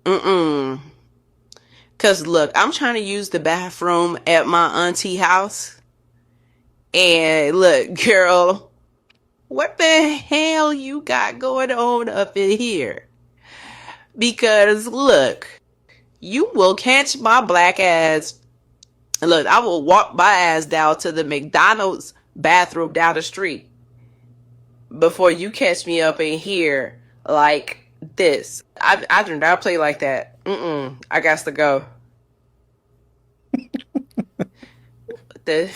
Mm-mm. Cause look, I'm trying to use the bathroom at my auntie house. And look, girl, what the hell you got going on up in here? Because look, you will catch my black ass. Look, I will walk my ass down to the McDonald's bathroom down the street before you catch me up in here like this. I do not play like that. I got to go. The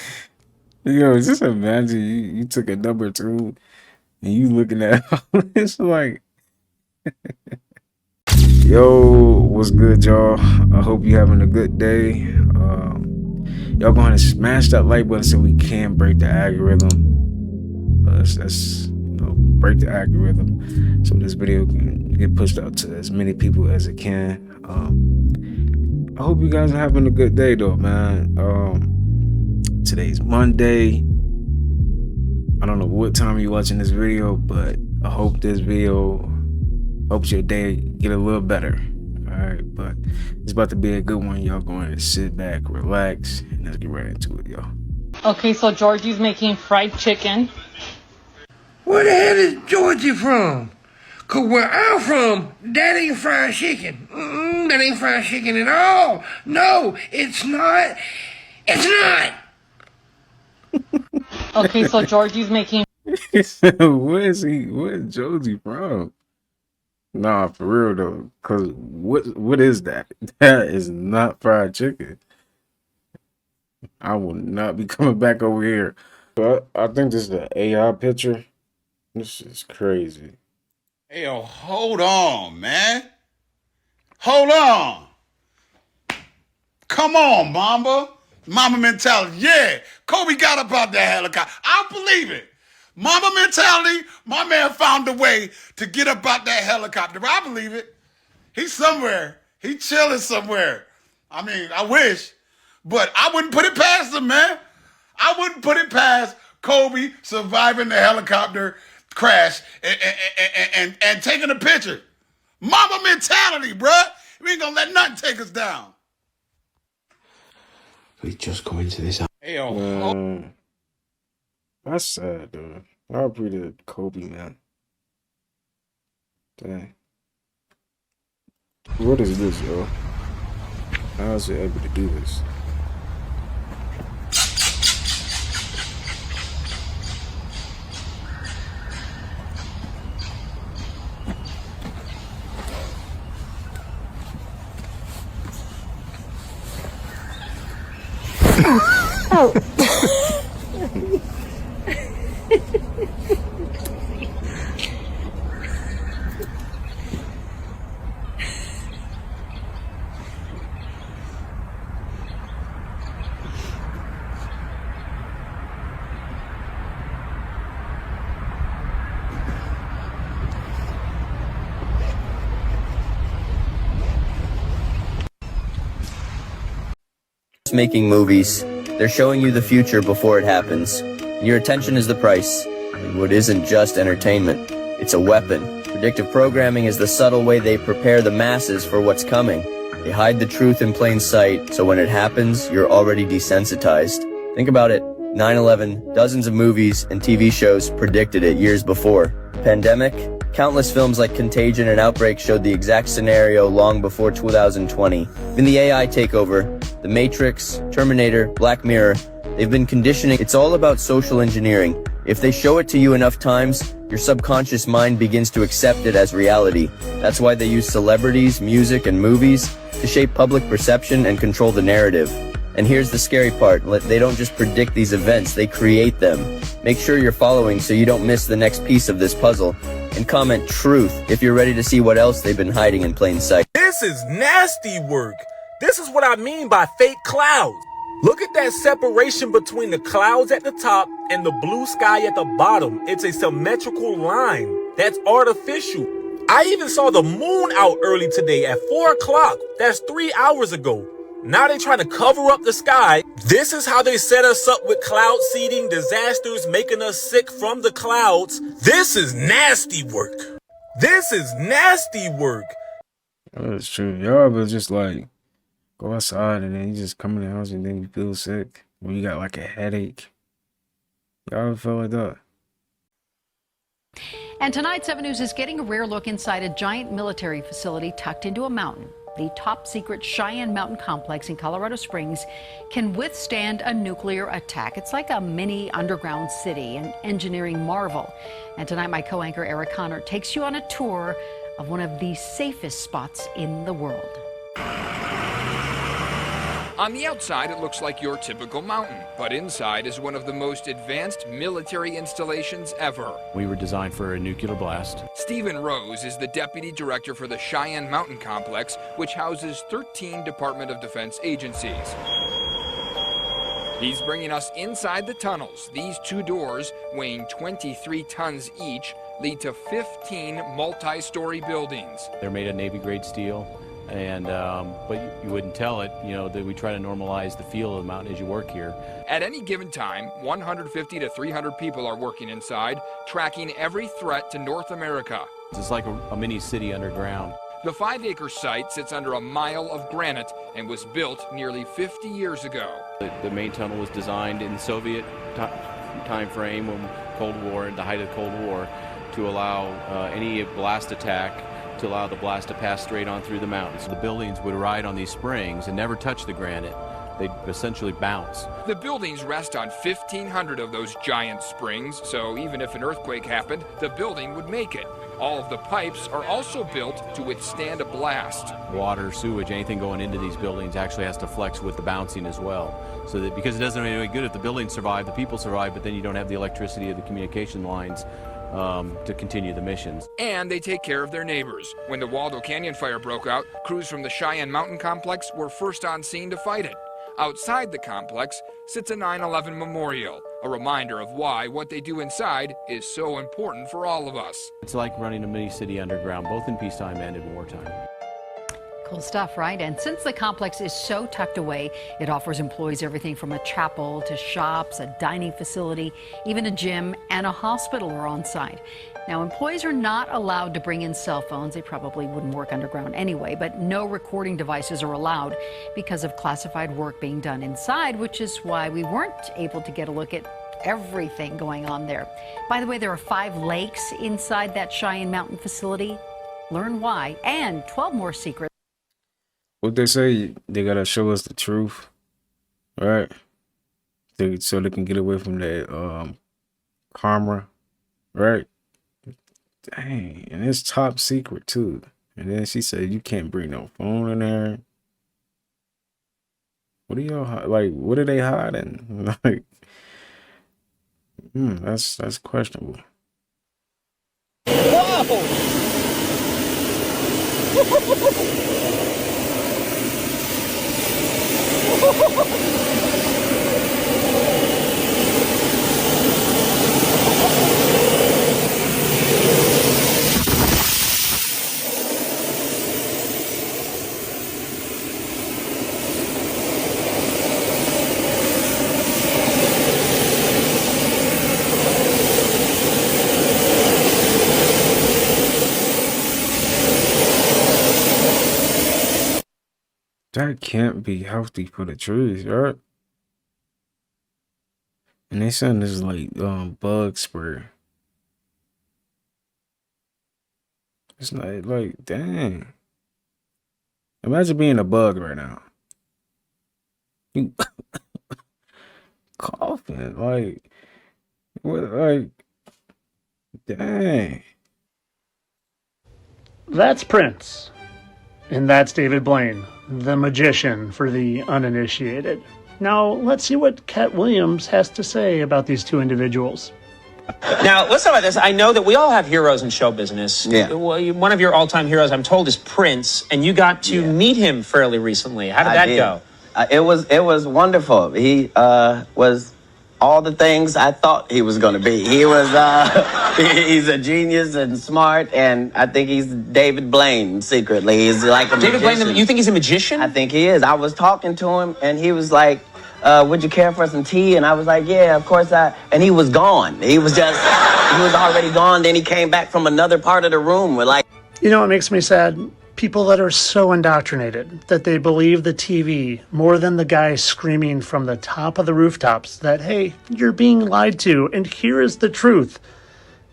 Yo, just imagine you took a number two and you looking at all this like, yo, what's good, y'all? I hope you having a good day. Y'all go ahead and smash that like button so we can break the algorithm. Let's break the algorithm so this video can get pushed out to as many people as it can. I hope you guys are having a good day though, man. Today's Monday. I don't know what time you're watching this video, but I hope this video helps your day get a little better. Alright, but it's about to be a good one. Y'all going to sit back, relax, and let's get right into it, y'all. Okay, so Georgie's making fried chicken. Where the hell is Georgie from? Cause where I'm from, that ain't fried chicken. That ain't fried chicken at all. No, it's not. It's not. Okay, so Georgie's making. Where's Josie from? Nah, for real though. Cause what is that? That is not fried chicken. I will not be coming back over here. But I think this is an AI picture. This is crazy. Hey, yo, hold on, man. Hold on. Come on, Mamba. Mamba mentality. Yeah, Kobe got up out that helicopter. I believe it. Mamba mentality, my man found a way to get up out that helicopter. I believe it. He's somewhere. He's chilling somewhere. I mean, I wish. But I wouldn't put it past him, man. I wouldn't put it past Kobe surviving the helicopter crash and taking a picture. Mamba mentality, bruh. We ain't gonna let nothing take us down. We just go into this. Hey, yo, That's sad, dude. I appreciate Kobe, man. Dang. What is this, yo? How is it able to do this? Making movies. They're showing you the future before it happens. Your attention is the price. What isn't just entertainment, it's a weapon. Predictive programming is the subtle way they prepare the masses for what's coming. They hide the truth in plain sight, so when it happens, you're already desensitized. Think about it. 9/11, dozens of movies and TV shows predicted it years before. Pandemic, countless films like Contagion and Outbreak showed the exact scenario long before 2020. Even the AI takeover, The Matrix, Terminator, Black Mirror, they've been conditioning. It's all about social engineering. If they show it to you enough times, your subconscious mind begins to accept it as reality. That's why they use celebrities, music, and movies to shape public perception and control the narrative. And here's the scary part, they don't just predict these events, they create them. Make sure you're following so you don't miss the next piece of this puzzle. And comment truth if you're ready to see what else they've been hiding in plain sight. This is nasty work. This is what I mean by fake clouds. Look at that separation between the clouds at the top and the blue sky at the bottom. It's a symmetrical line. That's artificial. I even saw the moon out early today at 4 o'clock. That's 3 hours ago. Now they're trying to cover up the sky. This is how they set us up with cloud seeding, disasters, making us sick from the clouds. This is nasty work. This is nasty work. That's true. Y'all ever just like go outside and then you just come in the house and then you feel sick or you got like a headache? Y'all ever feel like that? And tonight, 7 News is getting a rare look inside a giant military facility tucked into a mountain. The top secret Cheyenne Mountain Complex in Colorado Springs can withstand a nuclear attack. It's like a mini underground city, an engineering marvel. And tonight, my co-anchor Eric Connor takes you on a tour of one of the safest spots in the world. On the outside, it looks like your typical mountain, but inside is one of the most advanced military installations ever. We were designed for a nuclear blast. Stephen Rose is the deputy director for the Cheyenne Mountain Complex, which houses 13 Department of Defense agencies. He's bringing us inside the tunnels. These two doors, weighing 23 tons each, lead to 15 multi-story buildings. They're made of Navy-grade steel. And but you wouldn't tell it, you know, that we try to normalize the feel of the mountain as you work here. At any given time, 150 to 300 people are working inside, tracking every threat to North America. It's like a mini city underground. The 5-acre site sits under a mile of granite and was built nearly 50 years ago. The main tunnel was designed in the Soviet time frame, when Cold War, at the height of the Cold War, to allow any blast attack, to allow the blast to pass straight on through the mountains. The buildings would ride on these springs and never touch the granite. They'd essentially bounce. The buildings rest on 1,500 of those giant springs, so even if an earthquake happened, the building would make it. All of the pipes are also built to withstand a blast. Water, sewage, anything going into these buildings actually has to flex with the bouncing as well. So that, because it doesn't do any good if the buildings survive, the people survive, but then you don't have the electricity of the communication lines to continue the missions. And they take care of their neighbors. When the Waldo Canyon fire broke out, crews from the Cheyenne Mountain Complex were first on scene to fight it. Outside the complex sits a 9/11 memorial, a reminder of why what they do inside is so important for all of us. It's like running a mini city underground, both in peacetime and in wartime. Cool stuff, right? And since the complex is so tucked away, it offers employees everything from a chapel to shops, a dining facility, even a gym and a hospital are on site. Now, employees are not allowed to bring in cell phones. They probably wouldn't work underground anyway, but no recording devices are allowed because of classified work being done inside, which is why we weren't able to get a look at everything going on there. By the way, there are 5 lakes inside that Cheyenne Mountain facility. Learn why, and 12 more secrets. What they say, they gotta show us the truth, right? So they can get away from that karma, right? Dang, and it's top secret too. And then she said you can't bring no phone in there. What are y'all like? What are they hiding? Like, that's questionable. Whoa! That can't be healthy for the trees, right? And they saying this is like bug spray. It's not like, dang. Imagine being a bug right now. You coughing like, what? Like, dang. That's Prince. And that's David Blaine, the magician for the uninitiated. Now, let's see what Cat Williams has to say about these two individuals. Now, let's talk about this. I know that we all have heroes in show business. Yeah. One of your all-time heroes, I'm told, is Prince, and you got to meet him fairly recently. How did that go? It was wonderful. He was all the things I thought he was going to be. He was he's a genius and smart, and I think he's David Blaine secretly. He's like a David magician. Blaine, you think he's a magician? I think he is. I was talking to him, and he was like, would you care for some tea? And I was like, yeah, of course and he was gone. He was already gone. Then he came back from another part of the room with like. You know what makes me sad? People that are so indoctrinated that they believe the TV more than the guy screaming from the top of the rooftops that, hey, you're being lied to, and here is the truth,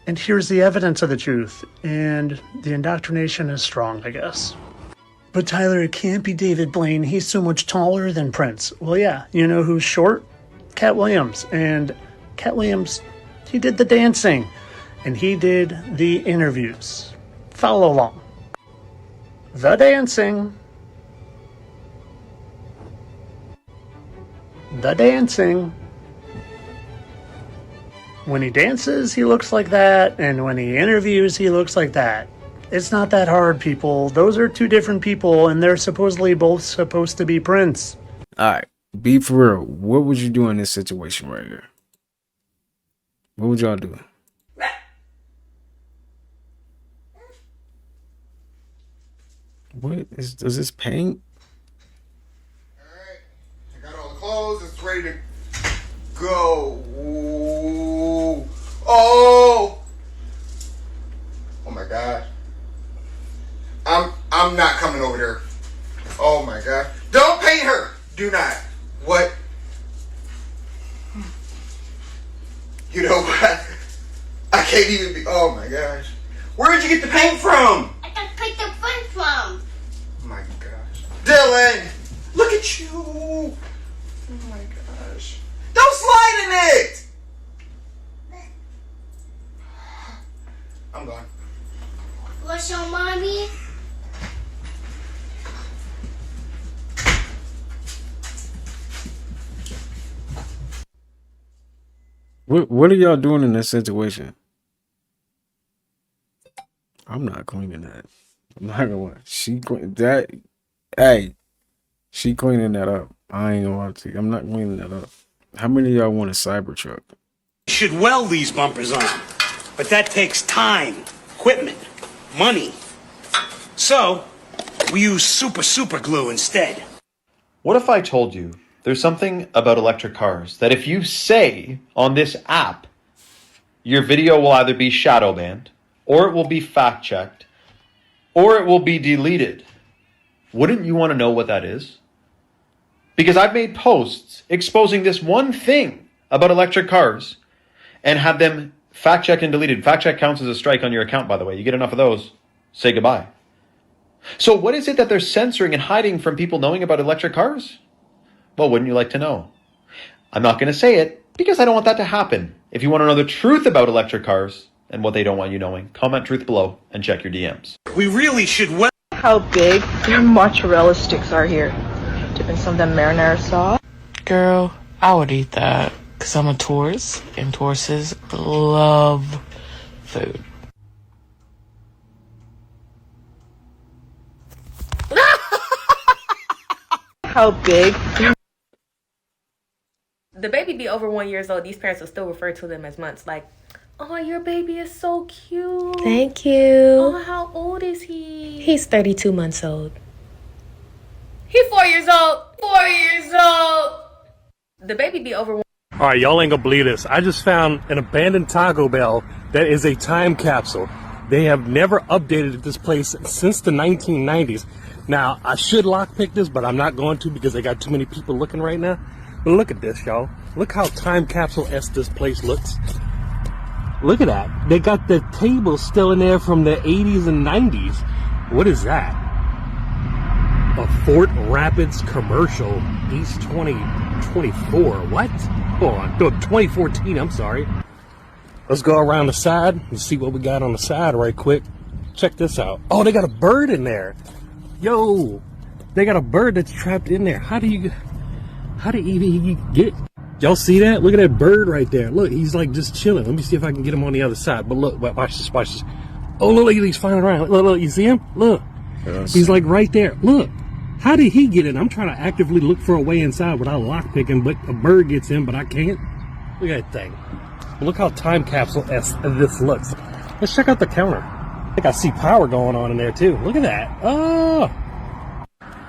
and here's the evidence of the truth, and the indoctrination is strong, I guess. But Tyler, it can't be David Blaine. He's so much taller than Prince. Well, yeah, you know who's short? Cat Williams. And Cat Williams, he did the dancing, and he did the interviews. Follow along. The dancing. The dancing. When he dances, he looks like that, and when he interviews, he looks like that. It's not that hard, people. Those are two different people, and they're supposedly both supposed to be Prince. Alright, be for real. What would you do in this situation right here? What would y'all do? Does this paint? Alright, I got all the clothes, it's ready to go. Oh! Oh my god. I'm not coming over there. Oh my god. Don't paint her! Do not. What? You know what? I can't even be. Oh my gosh. Where'd you get the paint from? I got picked up from. Oh my gosh. Dylan! Look at you! Oh my gosh. Don't slide in it! I'm gone. What's your mommy? What are y'all doing in this situation? I'm not cleaning that. I'm not gonna lie. She cleaning that. Hey, she cleaning that up. I ain't gonna lie to you. I'm not cleaning that up. How many of y'all want a Cybertruck? You should weld these bumpers on, but that takes time, equipment, money. So, we use super glue instead. What if I told you there's something about electric cars that if you say on this app, your video will either be shadow banned, or it will be fact checked, or it will be deleted? Wouldn't you want to know what that is? Because I've made posts exposing this one thing about electric cars and had them fact checked and deleted. Fact check counts as a strike on your account, by the way. You get enough of those, say goodbye. So what is it that they're censoring and hiding from people knowing about electric cars? Well, wouldn't you like to know? I'm not going to say it because I don't want that to happen. If you want to know the truth about electric cars and what they don't want you knowing, comment truth below and check your DMs. We really should weld. How big your mozzarella sticks are here. Dipping some of that marinara sauce. Girl, I would eat that because I'm a tourist and tourists love food. How big? The baby be over 1 year old. These parents will still refer to them as months. Like, oh, your baby is so cute. Thank you. Oh, how old is he? He's 32 months old. He 4 years old. 4 years old. The baby be over. All right, y'all ain't gonna believe this. I just found an abandoned Taco Bell that is a time capsule. They have never updated this place since the 1990s. Now, I should lockpick this, but I'm not going to because I got too many people looking right now. But look at this, y'all. Look how time capsule-esque this place looks. Look at that. They got the tables still in there from the 80s and 90s. What is that? A Fort Rapids commercial. East 2024. What? Hold on. 2014, I'm sorry. Let's go around the side and see what we got on the side right quick. Check this out. Oh, they got a bird in there. Yo, they got a bird that's trapped in there. How do you even get? Y'all see that? Look at that bird right there. Look, he's like just chilling. Let me see if I can get him on the other side. But look, watch this, watch this. Oh, look, he's flying around. Look, you see him? Look, he's like right there. Look, how did he get in? I'm trying to actively look for a way inside without lockpicking, but a bird gets in, but I can't. Look at that thing. Look how time capsule-esque this looks. Let's check out the counter. I think I see power going on in there too. Look at that. Oh.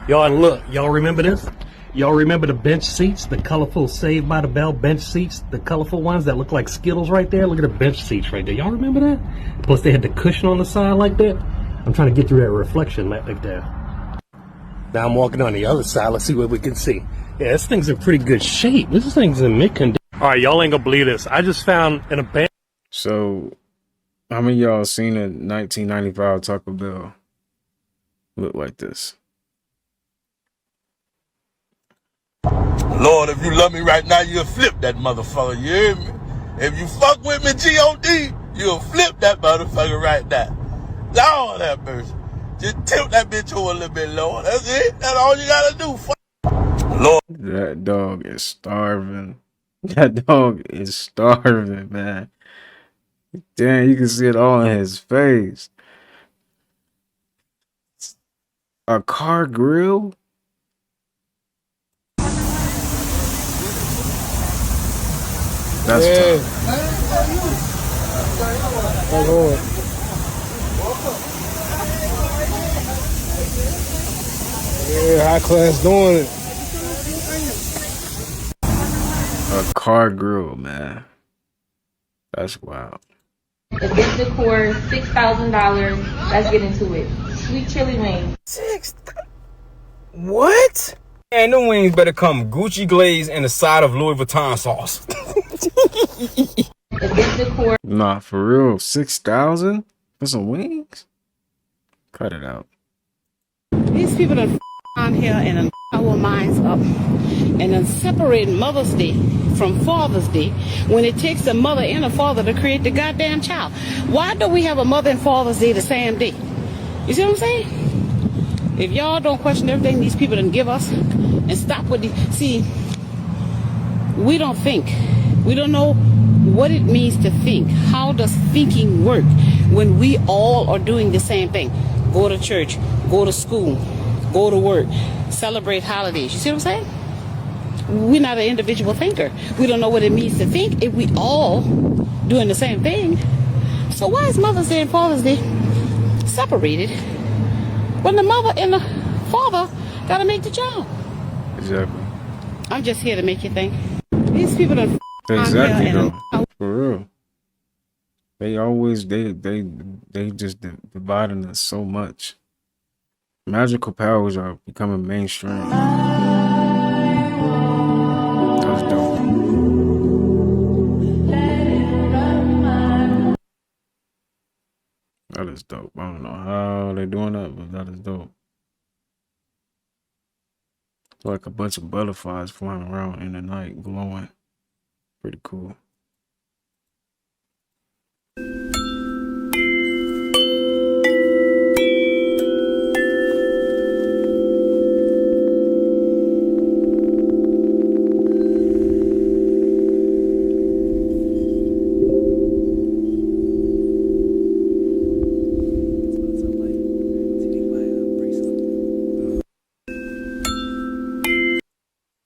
Y'all, and look, y'all remember this? Y'all remember the bench seats, the colorful Saved by the Bell bench seats, the colorful ones that look like Skittles right there? Look at the bench seats right there. Y'all remember that? Plus they had the cushion on the side like that. I'm trying to get through that reflection like there. Now I'm walking on the other side. Let's see what we can see. Yeah, this thing's in pretty good shape. This thing's in mid condition. All right, y'all ain't gonna believe this. I just found an abandoned. So, how many of y'all seen a 1995 Taco Bell look like this? Lord, if you love me right now, you'll flip that motherfucker. You hear me? If you fuck with me, G.O.D., you'll flip that motherfucker right now. Lord have mercy. Just tilt that bitch over a little bit lower. That's it. That's all you gotta do. Lord. That dog is starving. That dog is starving, man. Damn, you can see it all in his face. A car grill? That's tough. Yeah, high class doing it. A car grill, man. That's wild. Event decor, $6,000. Let's get into it. Sweet chili wings. What? And them wings better come Gucci glaze and a side of Louis Vuitton sauce. Event decor. Nah, for real. 6,000 for some wings? Cut it out. These people done on here and done our minds up and then separate Mother's Day from Father's Day when it takes a mother and a father to create the goddamn child. Why do we have a Mother and Father's Day the same day? You see what I'm saying? If y'all don't question everything these people done give us and stop with the... See, we don't think. We don't know what it means to think. How does thinking work when we all are doing the same thing? Go to church, go to school, go to work, celebrate holidays. You see what I'm saying? We're not an individual thinker. We don't know what it means to think if we all doing the same thing. So why is Mother's Day and Father's Day separated when the mother and the father gotta make the child? Exactly. I'm just here to make you think. These people done Exactly, though. For real. They always they just dividing us so much. Magical powers are becoming mainstream. That's dope. That is dope. I don't know how they're doing that, but that is dope. It's like a bunch of butterflies flying around in the night, glowing. Pretty cool.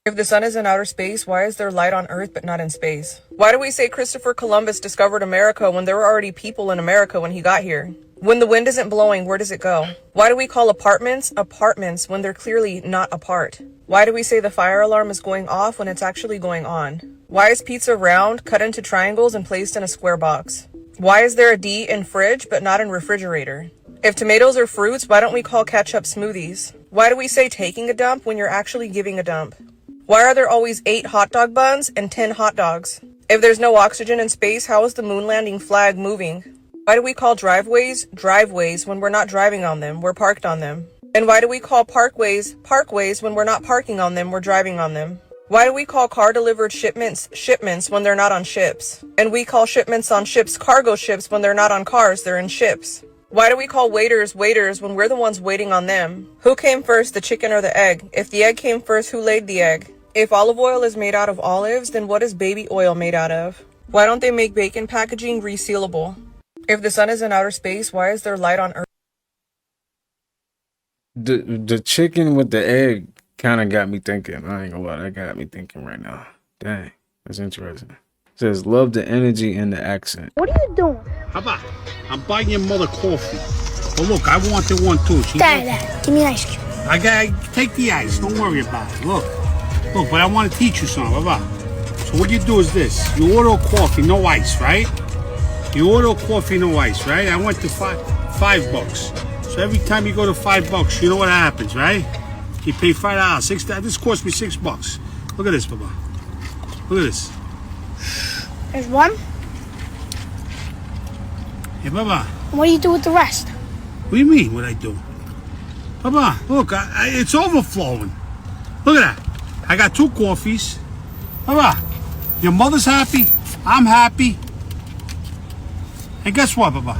If the sun is in outer space, why is there light on Earth but not in space? Why do we say Christopher Columbus discovered America when there were already people in America when he got here? When the wind isn't blowing, where does it go? Why do we call apartments apartments when they're clearly not apart? Why do we say the fire alarm is going off when it's actually going on? Why is pizza round, cut into triangles, and placed in a square box? Why is there a D in fridge but not in refrigerator? If tomatoes are fruits, why don't we call ketchup smoothies? Why do we say taking a dump when you're actually giving a dump? Why are there always 8 hot dog buns and 10 hot dogs? If there's no oxygen in space, how is the moon landing flag moving? Why do we call driveways driveways when we're not driving on them, we're parked on them? And why do we call parkways parkways when we're not parking on them, we're driving on them? Why do we call car delivered shipments shipments when they're not on ships? And we call shipments on ships cargo ships when they're not on cars, they're in ships? Why do we call waiters waiters when we're the ones waiting on them? Who came first, the chicken or the egg? If the egg came first, who laid the egg? If olive oil is made out of olives, then what is baby oil made out of? Why don't they make bacon packaging resealable? If the sun is in outer space, why is there light on Earth? The chicken with the egg kind of got me thinking. I ain't gonna lie, that got me thinking right now. Dang, that's interesting. It says, love the energy and the accent. What are you doing? How about I'm buying your mother coffee. Oh look, I wanted one too. Dad, give me ice cream. I gotta take the ice. Don't worry about it. Look, but I want to teach you something. Baba. So what you do is this: you order coffee, no ice, right? You order coffee, no ice, right? I went to $5. So every time you go to $5, you know what happens, right? You pay $5, $6. This cost me $6. Look at this, Baba. Look at this. There's one. Hey, Baba. What do you do with the rest? What do you mean, what I do? Baba, look, it's overflowing. Look at that. I got 2 coffees. Baba, your mother's happy. I'm happy. And guess what, Baba?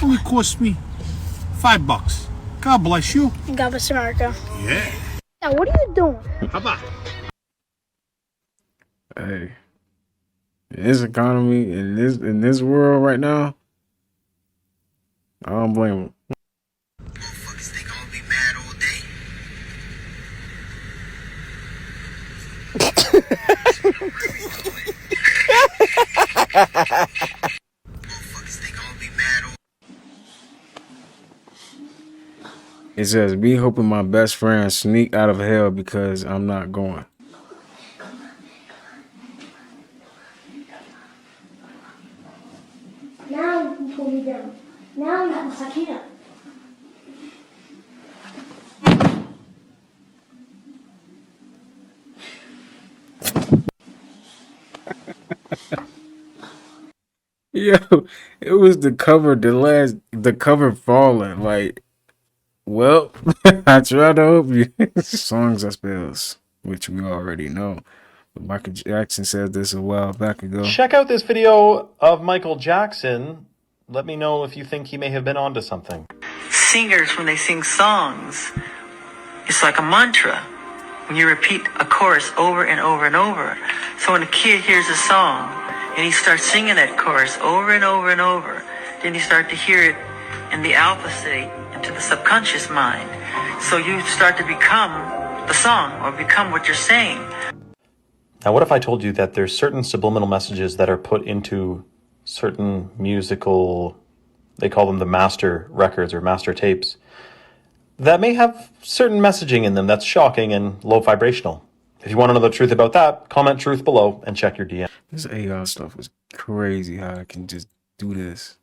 Only cost me $5. God bless you. God bless America. Yeah. Now, what are you doing? Baba. Hey, in this economy, in this world right now, I don't blame him. Motherfuckers think I'm gonna be mad all day. Motherfuckers think I'm gonna be mad all It says, me hoping my best friend sneak out of hell because I'm not going. Now you pull me down. Now you have to suck it up. Yo, it was the cover falling. Like, well, I try to help you. Songs I spells, which we already know. But Michael Jackson said this a while back ago. Check out this video of Michael Jackson. Let me know if you think he may have been onto something. Singers, when they sing songs, it's like a mantra. When you repeat a chorus over and over and over. So when a kid hears a song and he starts singing that chorus over and over and over, then you start to hear it in the alpha state into the subconscious mind. So you start to become the song or become what you're saying. Now, what if I told you that there's certain subliminal messages that are put into certain musical, they call them the master records or master tapes, that may have certain messaging in them that's shocking and low vibrational. If you want to know the truth about that, comment truth below and check your DM. This AI stuff is crazy how I can just do this.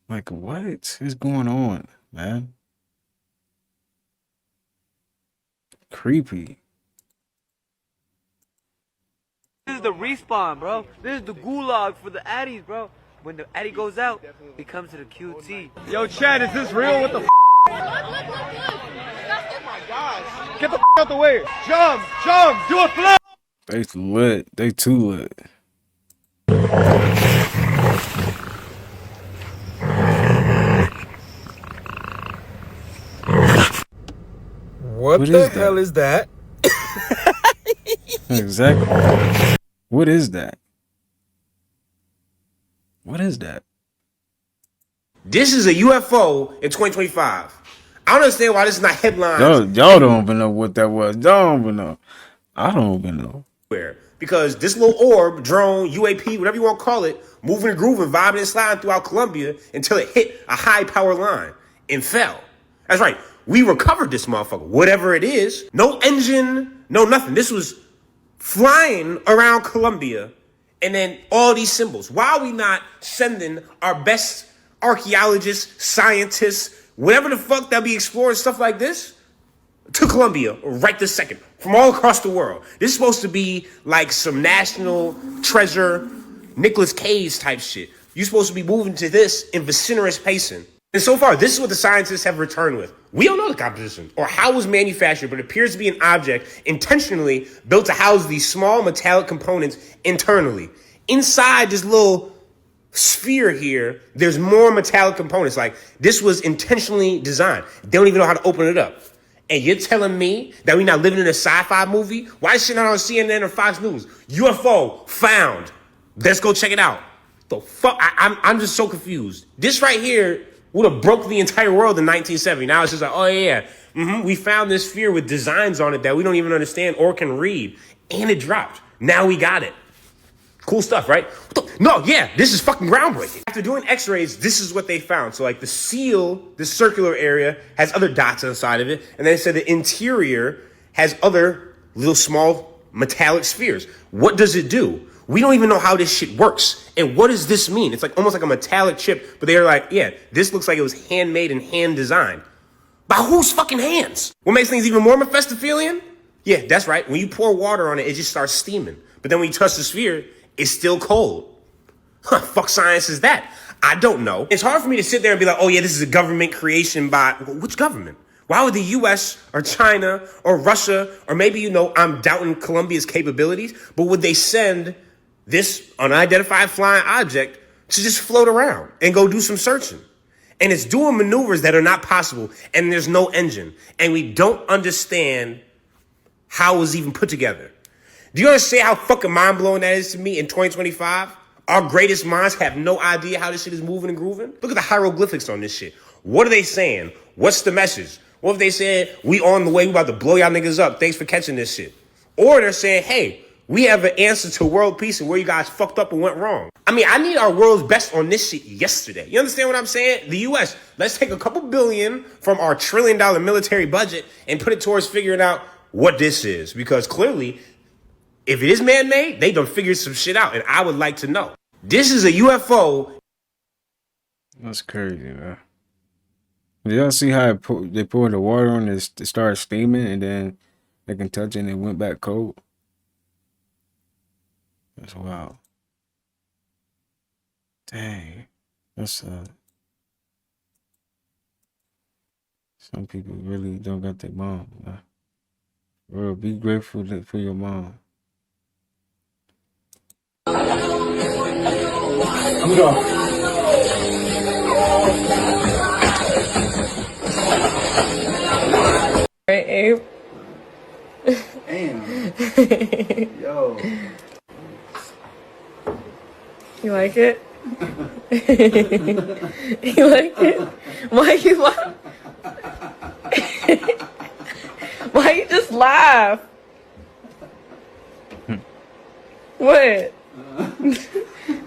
Like, what is going on, man? Creepy. This is the respawn, bro. This is the gulag for the addies, bro. When the addy goes out, it comes to the QT. Yo, Chad, is this real? What the f? Look. Oh my gosh. Get the f out the way. Jump, do a flip. They lit. They too lit. What the hell is that? Exactly. What is that? What is that? This is a UFO in 2025. I don't understand why this is not headlines. Y'all don't even know what that was. Y'all don't even know. I don't even know. Because this little orb, drone, UAP, whatever you want to call it, moving and grooving, vibing and sliding throughout Colombia until it hit a high power line and fell. That's right. We recovered this motherfucker, whatever it is. No engine, no nothing. This was flying around Colombia, and then all these symbols. Why are we not sending our best archaeologists, scientists, whatever the fuck that be exploring stuff like this to Colombia right this second from all across the world? This is supposed to be like some national treasure, Nicolas Cage type shit. You're supposed to be moving to this in vociferous pacing. And so far, this is what the scientists have returned with. We don't know the composition or how it was manufactured, but it appears to be an object intentionally built to house these small metallic components internally. Inside this little sphere here, there's more metallic components. Like, this was intentionally designed. They don't even know how to open it up. And you're telling me that we're not living in a sci-fi movie? Why is shit not on CNN or Fox News? UFO found. Let's go check it out. The fuck? I'm just so confused. This right here would have broke the entire world in 1970. Now it's just like, oh yeah, we found this sphere with designs on it that we don't even understand or can read. And it dropped. Now we got it. Cool stuff, right? No, yeah, this is fucking groundbreaking. After doing x-rays, this is what they found. So like the seal, this circular area, has other dots inside of it. And they said the interior has other little small metallic spheres. What does it do? We don't even know how this shit works. And what does this mean? It's like almost like a metallic chip, but they're like, yeah, this looks like it was handmade and hand designed. By whose fucking hands? What makes things even more Mephistophelian? Yeah, that's right. When you pour water on it, it just starts steaming. But then when you touch the sphere, it's still cold. Huh, fuck science is that? I don't know. It's hard for me to sit there and be like, oh yeah, this is a government creation by, which government? Why would the US or China or Russia, or maybe, you know, I'm doubting Colombia's capabilities, but would they send this unidentified flying object to just float around and go do some searching? And it's doing maneuvers that are not possible, and there's no engine. And we don't understand how it was even put together. Do you understand how fucking mind-blowing that is to me in 2025? Our greatest minds have no idea how this shit is moving and grooving. Look at the hieroglyphics on this shit. What are they saying? What's the message? What if they said, we on the way, we about to blow y'all niggas up. Thanks for catching this shit. Or they're saying, hey, we have an answer to world peace and where you guys fucked up and went wrong. I mean, I need our world's best on this shit yesterday. You understand what I'm saying? The US, let's take a couple billion from our $1 trillion military budget and put it towards figuring out what this is. Because clearly, if it is man-made, they done figured some shit out. And I would like to know. This is a UFO. That's crazy, man. Did y'all see how they poured the water on it to start steaming and then they can touch it and it went back cold? That's wild. Dang. That's some people really don't got their mom. Bro, be grateful for your mom. I'm going. Right, Abe? Damn. Yo. You like it? You like it? Why you just laugh? What?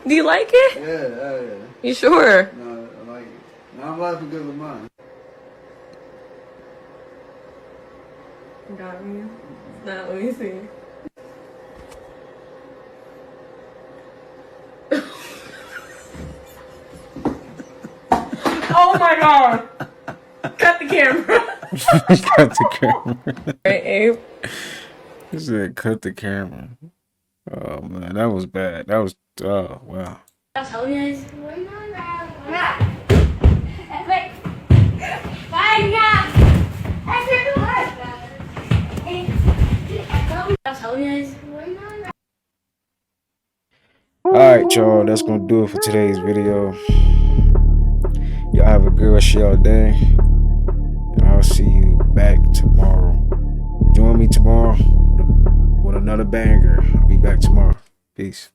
Do you like it? Yeah. You sure? No, I like it. No, I'm laughing because of mine. Got me. Now, let me see. Oh my god! Cut the camera. Cut the camera. Right, Abe? He said, cut the camera. Oh man, that was bad. That was, oh wow. Alright, y'all, that's gonna do it for today's video. Y'all have a good rest of y'all day. And I'll see you back tomorrow. Join me tomorrow with another banger. I'll be back tomorrow. Peace.